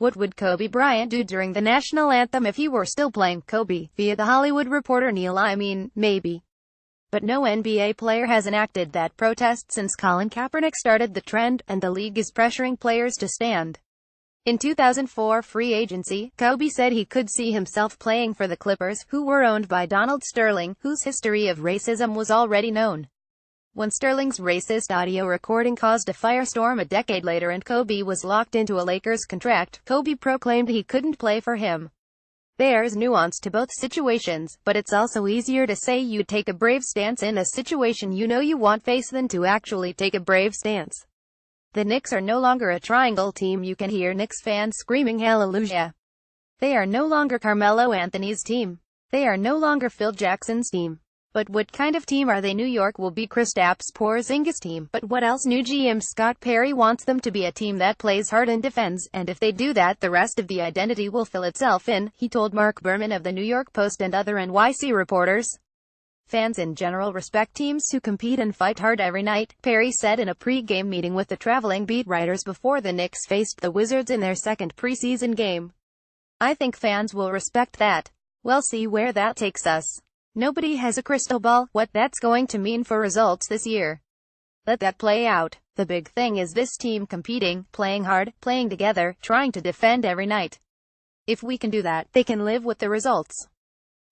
What would Kobe Bryant do during the national anthem if he were still playing? Kobe, via the Hollywood Reporter Neil. I mean, maybe. But no NBA player has enacted that protest since Colin Kaepernick started the trend, and the league is pressuring players to stand. In 2004 free agency, Kobe said he could see himself playing for the Clippers, who were owned by Donald Sterling, whose history of racism was already known. When Sterling's racist audio recording caused a firestorm a decade later and Kobe was locked into a Lakers contract, Kobe proclaimed he couldn't play for him. There's nuance to both situations, but it's also easier to say you'd take a brave stance in a situation you know you won't face than to actually take a brave stance. The Knicks are no longer a triangle team. You can hear Knicks fans screaming hallelujah. They are no longer Carmelo Anthony's team. They are no longer Phil Jackson's team. But what kind of team are they? New York will be Kristaps Porzingis' team. But what else? New GM Scott Perry wants them to be a team that plays hard and defends, and if they do that, the rest of the identity will fill itself in, he told Mark Berman of the New York Post and other NYC reporters. Fans in general respect teams who compete and fight hard every night, Perry said in a pre-game meeting with the traveling beat writers before the Knicks faced the Wizards in their second preseason game. I think fans will respect that. We'll see where that takes us. Nobody has a crystal ball, what that's going to mean for results this year. Let that play out. The big thing is this team competing, playing hard, playing together, trying to defend every night. If we can do that, they can live with the results.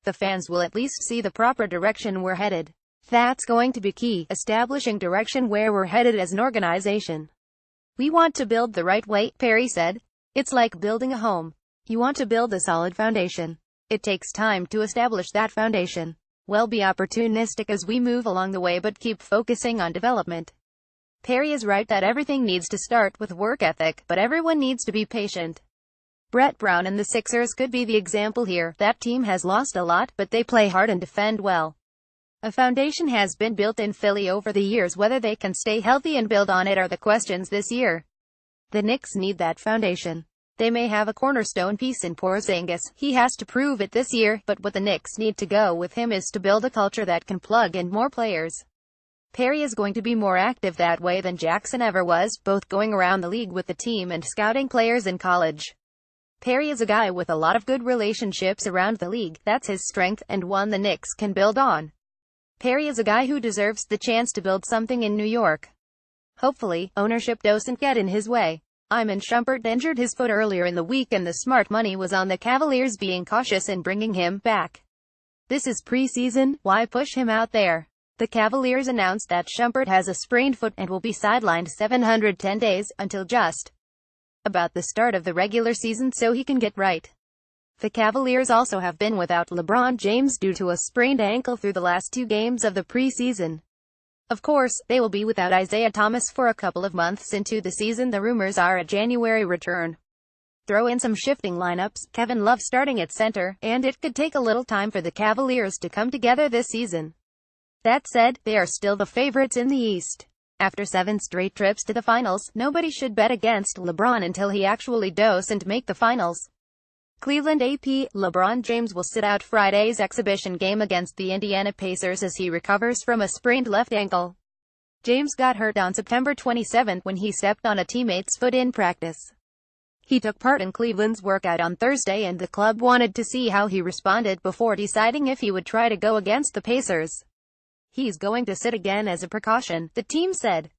The fans will at least see the proper direction we're headed. That's going to be key, establishing direction where we're headed as an organization. We want to build the right way, Perry said. It's like building a home. You want to build a solid foundation. It takes time to establish that foundation. We'll be opportunistic as we move along the way but keep focusing on development. Perry is right that everything needs to start with work ethic, but everyone needs to be patient. Brett Brown and the Sixers could be the example here. That team has lost a lot, but they play hard and defend well. A foundation has been built in Philly over the years. Whether they can stay healthy and build on it are the questions this year. The Knicks need that foundation. They may have a cornerstone piece in Porzingis. He has to prove it this year, but what the Knicks need to go with him is to build a culture that can plug in more players. Perry is going to be more active that way than Jackson ever was, both going around the league with the team and scouting players in college. Perry is a guy with a lot of good relationships around the league. That's his strength, and one the Knicks can build on. Perry is a guy who deserves the chance to build something in New York. Hopefully, ownership doesn't get in his way. Iman Shumpert injured his foot earlier in the week and the smart money was on the Cavaliers being cautious in bringing him back. This is preseason, why push him out there? The Cavaliers announced that Shumpert has a sprained foot and will be sidelined 710 days, until just about the start of the regular season so he can get right. The Cavaliers also have been without LeBron James due to a sprained ankle through the last 2 games of the preseason. Of course, they will be without Isaiah Thomas for a couple of months into the season. The rumors are a January return. Throw in some shifting lineups, Kevin Love starting at center, and it could take a little time for the Cavaliers to come together this season. That said, they are still the favorites in the East. After 7 straight trips to the finals, nobody should bet against LeBron until he actually does and make the finals. Cleveland AP, LeBron James will sit out Friday's exhibition game against the Indiana Pacers as he recovers from a sprained left ankle. James got hurt on September 27 when he stepped on a teammate's foot in practice. He took part in Cleveland's workout on Thursday and the club wanted to see how he responded before deciding if he would try to go against the Pacers. He's going to sit again as a precaution, the team said.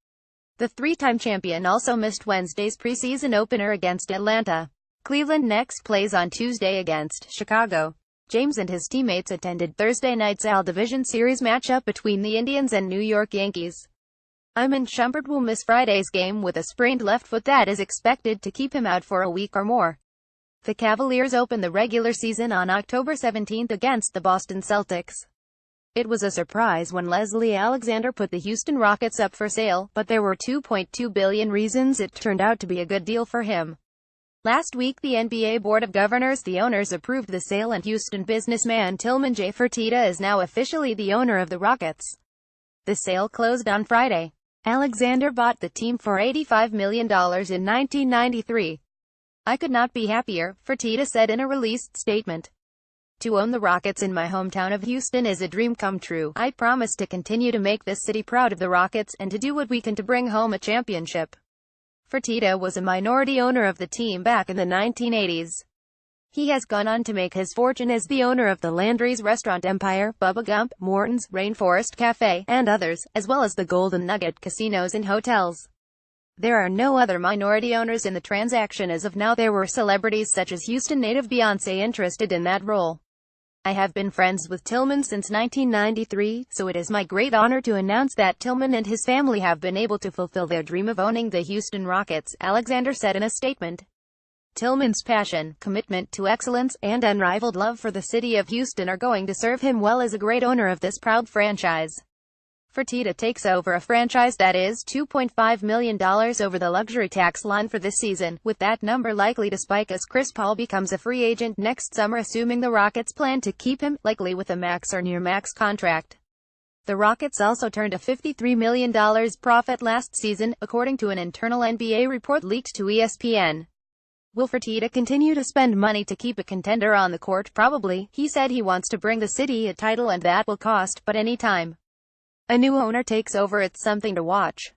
The 3-time champion also missed Wednesday's preseason opener against Atlanta. Cleveland next plays on Tuesday against Chicago. James and his teammates attended Thursday night's AL Division Series matchup between the Indians and New York Yankees. Iman Shumpert will miss Friday's game with a sprained left foot that is expected to keep him out for a week or more. The Cavaliers open the regular season on October 17 against the Boston Celtics. It was a surprise when Leslie Alexander put the Houston Rockets up for sale, but there were $2.2 billion reasons it turned out to be a good deal for him. Last week the NBA Board of Governors, the owners, approved the sale and Houston businessman Tillman J. Fertitta is now officially the owner of the Rockets. The sale closed on Friday. Alexander bought the team for $85 million in 1993. I could not be happier, Fertitta said in a released statement. To own the Rockets in my hometown of Houston is a dream come true. I promise to continue to make this city proud of the Rockets and to do what we can to bring home a championship. Fertitta was a minority owner of the team back in the 1980s. He has gone on to make his fortune as the owner of the Landry's restaurant empire, Bubba Gump, Morton's, Rainforest Cafe, and others, as well as the Golden Nugget casinos and hotels. There are no other minority owners in the transaction as of now. There were celebrities such as Houston native Beyoncé interested in that role. I have been friends with Tillman since 1993, so it is my great honor to announce that Tillman and his family have been able to fulfill their dream of owning the Houston Rockets, Alexander said in a statement. Tillman's passion, commitment to excellence, and unrivaled love for the city of Houston are going to serve him well as a great owner of this proud franchise. Fertitta takes over a franchise that is $2.5 million over the luxury tax line for this season, with that number likely to spike as Chris Paul becomes a free agent next summer, assuming the Rockets plan to keep him, likely with a max or near-max contract. The Rockets also turned a $53 million profit last season, according to an internal NBA report leaked to ESPN. Will Fertitta continue to spend money to keep a contender on the court? Probably. He said he wants to bring the city a title and that will cost, but any time a new owner takes over, it's something to watch.